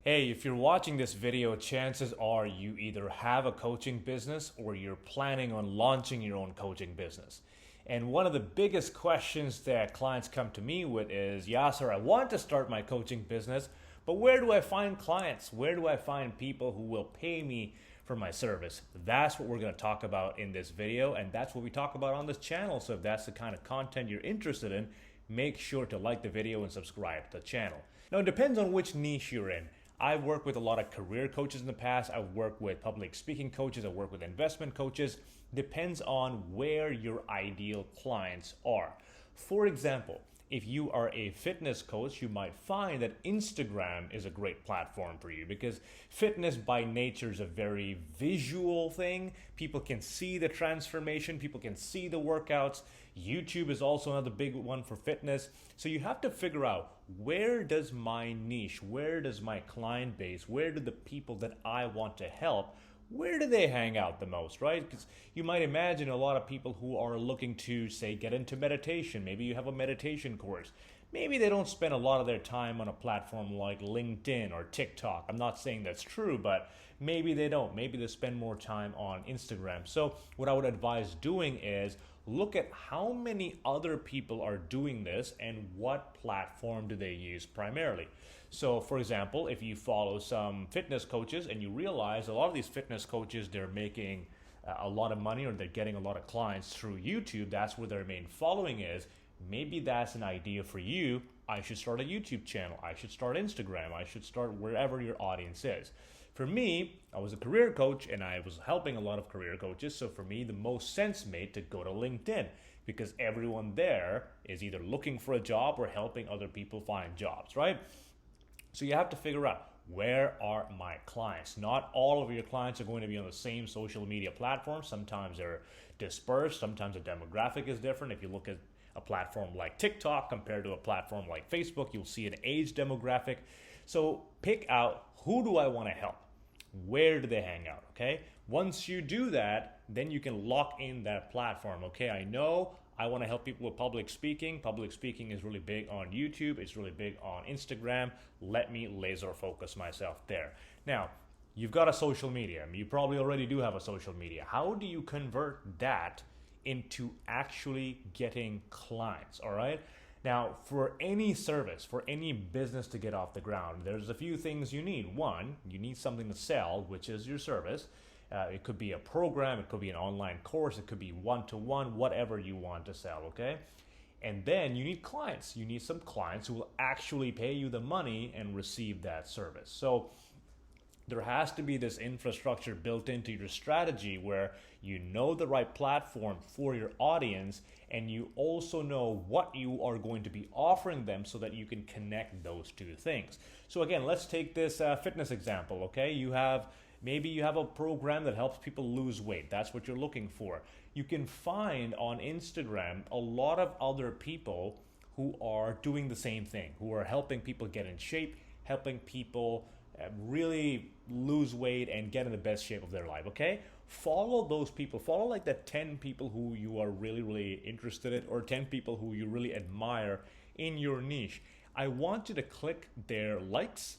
Hey, if you're watching this video, chances are you either have a coaching business or you're planning on launching your own coaching business. And one of the biggest questions that clients come to me with is, Yasser, I want to start my coaching business, but where do I find clients? Where do I find people who will pay me for my service? That's what we're going to talk about in this video, and that's what we talk about on this channel. So if that's the kind of content you're interested in, make sure to like the video and subscribe to the channel. Now, it depends on which niche you're in. I've worked with a lot of career coaches in the past. I've worked with public speaking coaches. I've worked with investment coaches. Depends on where your ideal clients are. For example, if you are a fitness coach, you might find that Instagram is a great platform for you because fitness by nature is a very visual thing. People can see the transformation, people can see the workouts. YouTube is also another big one for fitness. So you have to figure out, where does my niche, where does my client base, where do the people that I want to help, where do they hang out the most, right? Because you might imagine a lot of people who are looking to, say, get into meditation. Maybe you have a meditation course. Maybe they don't spend a lot of their time on a platform like LinkedIn or TikTok. I'm not saying that's true, but maybe they don't. Maybe they spend more time on Instagram. So what I would advise doing is look at how many other people are doing this and what platform do they use primarily. So for example, if you follow some fitness coaches and you realize a lot of these fitness coaches, they're making a lot of money or they're getting a lot of clients through YouTube, that's where their main following is, maybe that's an idea for you. I should start a YouTube channel. I should start Instagram. I should start wherever your audience is. For me, I was a career coach and I was helping a lot of career coaches. So for me, the most sense made to go to LinkedIn because everyone there is either looking for a job or helping other people find jobs, right? So you have to figure out, where are my clients? Not all of your clients are going to be on the same social media platform. Sometimes they're dispersed. Sometimes the demographic is different. If you look at a platform like TikTok compared to a platform like Facebook, you'll see an age demographic. So pick out, who do I want to help? Where do they hang out? Okay. Once you do that, then you can lock in that platform. Okay. I know I want to help people with public speaking. Public speaking is really big on YouTube. It's really big on Instagram. Let me laser focus myself there. Now, you've got a social media. You probably already do have a social media. How do you convert that into actually getting clients? All right. Now, for any service, for any business to get off the ground, there's a few things you need. One, you need something to sell, which is your service. It could be a program, it could be an online course, it could be one-to-one, whatever you want to sell, okay? And then you need clients. You need some clients who will actually pay you the money and receive that service. So there has to be this infrastructure built into your strategy where you know the right platform for your audience and you also know what you are going to be offering them so that you can connect those two things. So again, let's take this fitness example, okay? Maybe you have a program that helps people lose weight. That's what you're looking for. You can find on Instagram a lot of other people who are doing the same thing, who are helping people get in shape, helping people really lose weight and get in the best shape of their life, okay? Follow those people. Follow like the 10 people who you are really, really interested in, or 10 people who you really admire in your niche. I want you to click their likes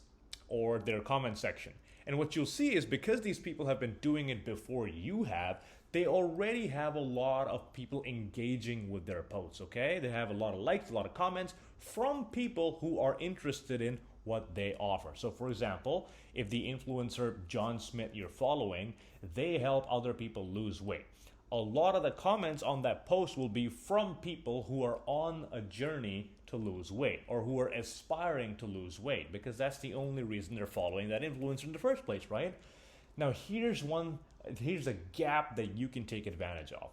or their comment section. And what you'll see is, because these people have been doing it before you have, they already have a lot of people engaging with their posts, okay? They have a lot of likes, a lot of comments from people who are interested in what they offer. So for example, if the influencer John Smith you're following, they help other people lose weight, a lot of the comments on that post will be from people who are on a journey to lose weight or who are aspiring to lose weight, because that's the only reason they're following that influencer in the first place, right? Now here's a gap that you can take advantage of.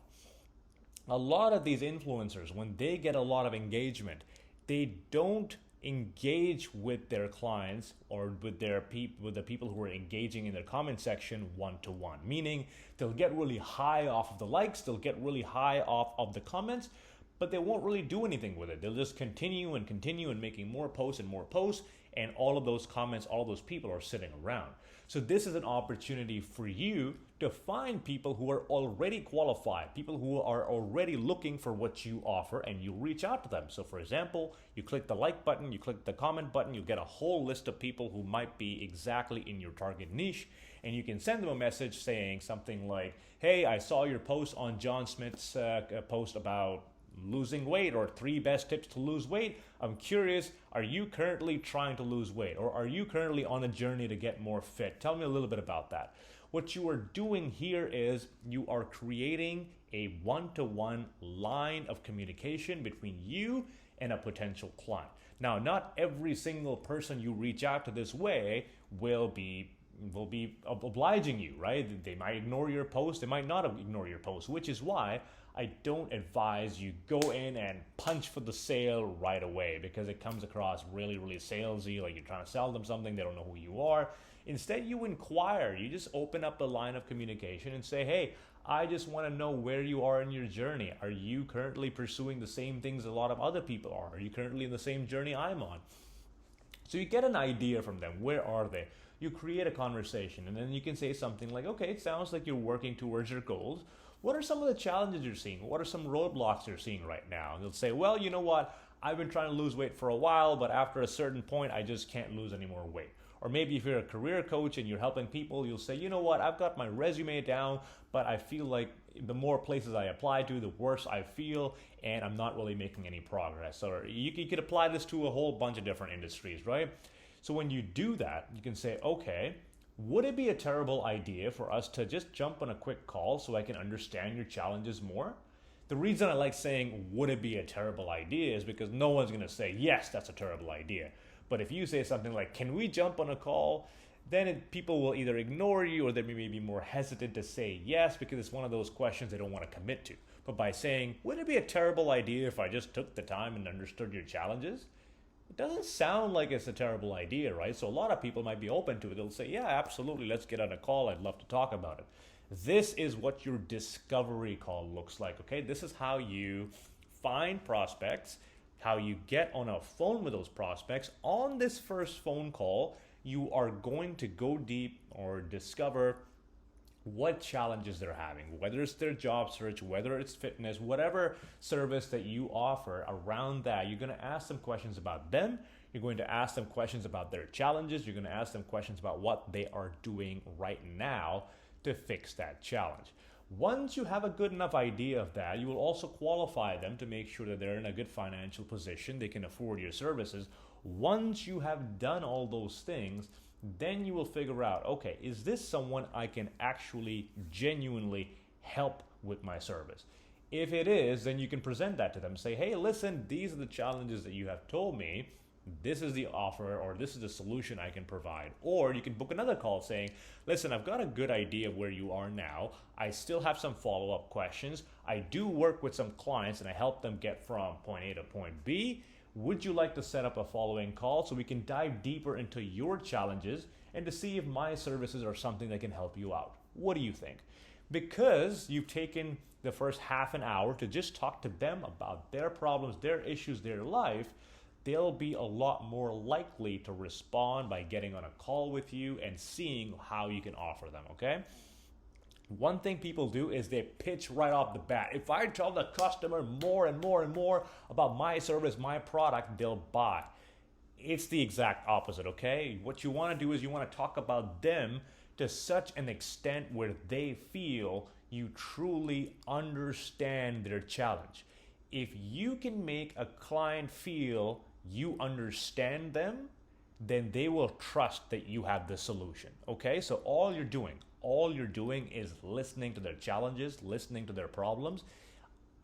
A lot of these influencers, when they get a lot of engagement, they don't engage with their clients or with the people who are engaging in their comment section one-to-one, meaning they'll get really high off of the likes, they'll get really high off of the comments, but they won't really do anything with it. They'll just continue and making more posts, and all of those comments, all of those people are sitting around. So this is an opportunity for you to find people who are already qualified, people who are already looking for what you offer, and you reach out to them. So for example, you click the like button, you click the comment button, you get a whole list of people who might be exactly in your target niche, and you can send them a message saying something like, hey, I saw your post on John Smith's post about losing weight, or 3 best tips to lose weight. I'm curious, are you currently trying to lose weight, or are you currently on a journey to get more fit? Tell me a little bit about that. What you are doing here is you are creating a one-to-one line of communication between you and a potential client. Now, not every single person you reach out to this way will be obliging you, right? They might ignore your post, they might not ignore your post, which is why I don't advise you go in and punch for the sale right away, because it comes across really, really salesy, like you're trying to sell them something, they don't know who you are. Instead, you inquire, you just open up a line of communication and say, hey, I just want to know where you are in your journey. Are you currently pursuing the same things a lot of other people are? Are you currently in the same journey I'm on? So you get an idea from them. Where are they? You create a conversation, and then you can say something like, okay, it sounds like you're working towards your goals. What are some of the challenges you're seeing? What are some roadblocks you're seeing right now? And they'll say, well, you know what? I've been trying to lose weight for a while, but after a certain point, I just can't lose any more weight. Or maybe if you're a career coach and you're helping people, you'll say, you know what? I've got my resume down, but I feel like the more places I apply to, the worse I feel, and I'm not really making any progress. Or you could apply this to a whole bunch of different industries, right? So when you do that, you can say, okay, would it be a terrible idea for us to just jump on a quick call so I can understand your challenges more? The reason I like saying, would it be a terrible idea, is because no one's going to say, yes, that's a terrible idea. But if you say something like, can we jump on a call? Then people will either ignore you, or they may be more hesitant to say yes, because it's one of those questions they don't want to commit to. But by saying, would it be a terrible idea if I just took the time and understood your challenges? It doesn't sound like it's a terrible idea, right? So a lot of people might be open to it. They'll say, yeah, absolutely, let's get on a call. I'd love to talk about it. This is what your discovery call looks like, okay? This is how you find prospects, how you get on a phone with those prospects. On this first phone call, you are going to go deep or discover what challenges they're having, whether it's their job search, whether it's fitness, whatever service that you offer around that. You're going to ask them questions about them. You're going to ask them questions about their challenges. You're going to ask them questions about what they are doing right now to fix that challenge. Once you have a good enough idea of that, you will also qualify them to make sure that they're in a good financial position, they can afford your services. Once you have done all those things, then you will figure out, okay, is this someone I can actually genuinely help with my service? If it is, then you can present that to them. Say, hey, listen, these are the challenges that you have told me. This is the offer, or this is the solution I can provide. Or you can book another call saying, listen, I've got a good idea of where you are now. I still have some follow-up questions. I do work with some clients and I help them get from point A to point B. Would you like to set up a following call so we can dive deeper into your challenges and to see if my services are something that can help you out? What do you think? Because you've taken the first half an hour to just talk to them about their problems, their issues, their life, they'll be a lot more likely to respond by getting on a call with you and seeing how you can offer them, okay? One thing people do is they pitch right off the bat. If I tell the customer more and more and more about my service, my product, they'll buy. It's the exact opposite, okay? What you want to do is you want to talk about them to such an extent where they feel you truly understand their challenge. If you can make a client feel you understand them, then they will trust that you have the solution, okay? So all you're doing is listening to their challenges, listening to their problems,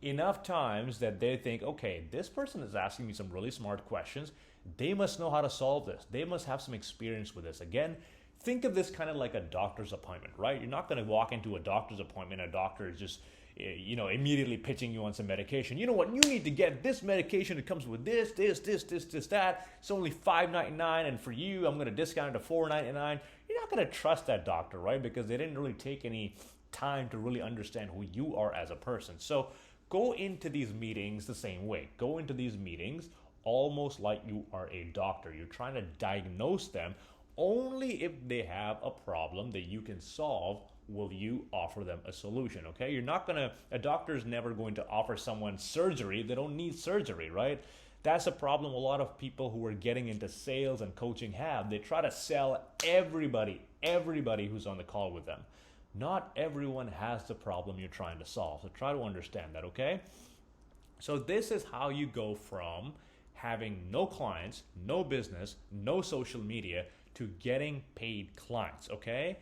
enough times that they think, okay, this person is asking me some really smart questions. They must know how to solve this. They must have some experience with this. Again, think of this kind of like a doctor's appointment, right? You're not going to walk into a doctor's appointment, a doctor is just immediately pitching you on some medication. You know what? You need to get this medication. It comes with this, that. It's only $5.99, and for you, I'm going to discount it to $4.99. You're not going to trust that doctor, right? Because they didn't really take any time to really understand who you are as a person. So go into these meetings the same way. Go into these meetings almost like you are a doctor. You're trying to diagnose them. Only if they have a problem that you can solve will you offer them a solution, okay? A doctor is never going to offer someone surgery. They don't need surgery, right? That's a problem a lot of people who are getting into sales and coaching have. They try to sell everybody who's on the call with them. Not everyone has the problem you're trying to solve. So try to understand that, okay? So this is how you go from having no clients, no business, no social media to getting paid clients, okay?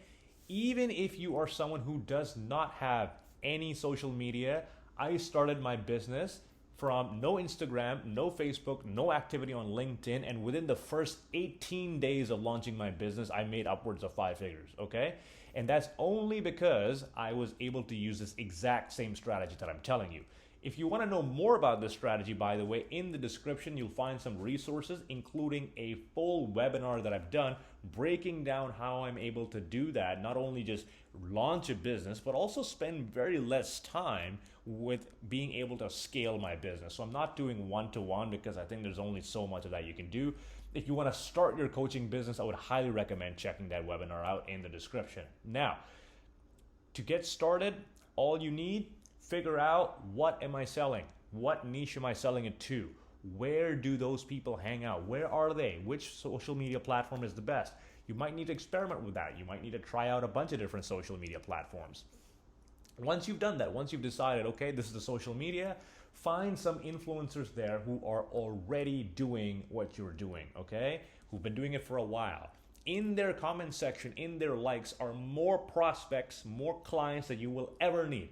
Even if you are someone who does not have any social media, I started my business from no Instagram, no Facebook, no activity on LinkedIn, and within the first 18 days of launching my business, I made upwards of 5 figures, okay? And that's only because I was able to use this exact same strategy that I'm telling you. If you want to know more about this strategy, by the way, in the description, you'll find some resources, including a full webinar that I've done breaking down how I'm able to do that, not only just launch a business, but also spend very less time with being able to scale my business. So I'm not doing one-to-one because I think there's only so much of that you can do. If you want to start your coaching business, I would highly recommend checking that webinar out in the description. Now, to get started, all you need, figure out what am I selling? What niche am I selling it to? Where do those people hang out? Where are they? Which social media platform is the best? You might need to experiment with that. You might need to try out a bunch of different social media platforms. Once you've done that, once you've decided, okay, this is the social media, find some influencers there who are already doing what you're doing, okay? Who've been doing it for a while. In their comment section, in their likes are more prospects, more clients that you will ever need.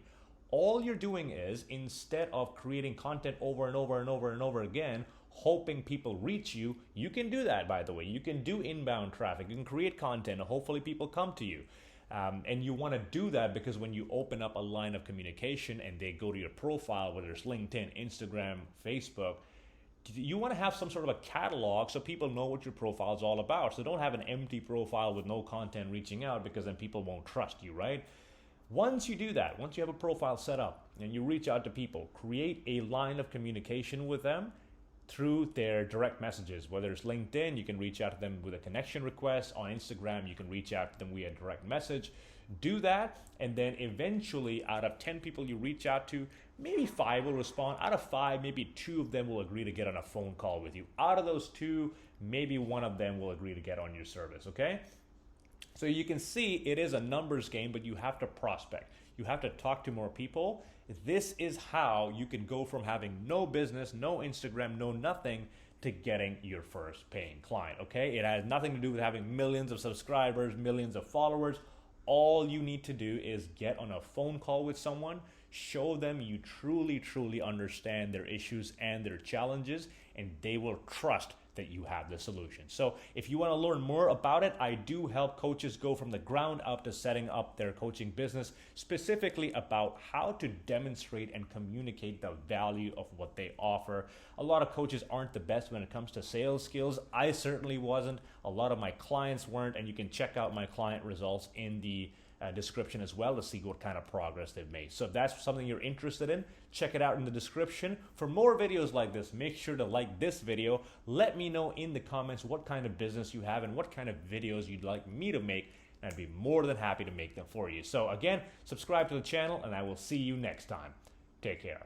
All you're doing is, instead of creating content over and over and over and over again, hoping people reach you, you can do that, by the way. You can do inbound traffic. You can create content and hopefully people come to you. And you want to do that because when you open up a line of communication and they go to your profile, whether it's LinkedIn, Instagram, Facebook, you want to have some sort of a catalog so people know what your profile is all about. So don't have an empty profile with no content reaching out, because then people won't trust you, right? Once you do that, once you have a profile set up and you reach out to people, create a line of communication with them through their direct messages. Whether it's LinkedIn, you can reach out to them with a connection request. On Instagram, you can reach out to them via direct message. Do that, and then eventually, out of 10 people you reach out to, maybe 5 will respond. Out of 5, maybe 2 of them will agree to get on a phone call with you. Out of those 2, maybe 1 of them will agree to get on your service, okay? So you can see it is a numbers game, but you have to prospect. You have to talk to more people. This is how you can go from having no business, no Instagram, no nothing, to getting your first paying client, okay? It has nothing to do with having millions of subscribers, millions of followers. All you need to do is get on a phone call with someone, show them you truly, truly understand their issues and their challenges, and they will trust that you have the solution. So if you want to learn more about it, I do help coaches go from the ground up to setting up their coaching business, specifically about how to demonstrate and communicate the value of what they offer. A lot of coaches aren't the best when it comes to sales skills. I certainly wasn't. A lot of my clients weren't, and you can check out my client results in the description as well to see what kind of progress they've made. So if that's something you're interested in, check it out in the description. For more videos like this, make sure to like this video. Let me know in the comments what kind of business you have and what kind of videos you'd like me to make, and I'd be more than happy to make them for you. So again, subscribe to the channel, and I will see you next time. Take care.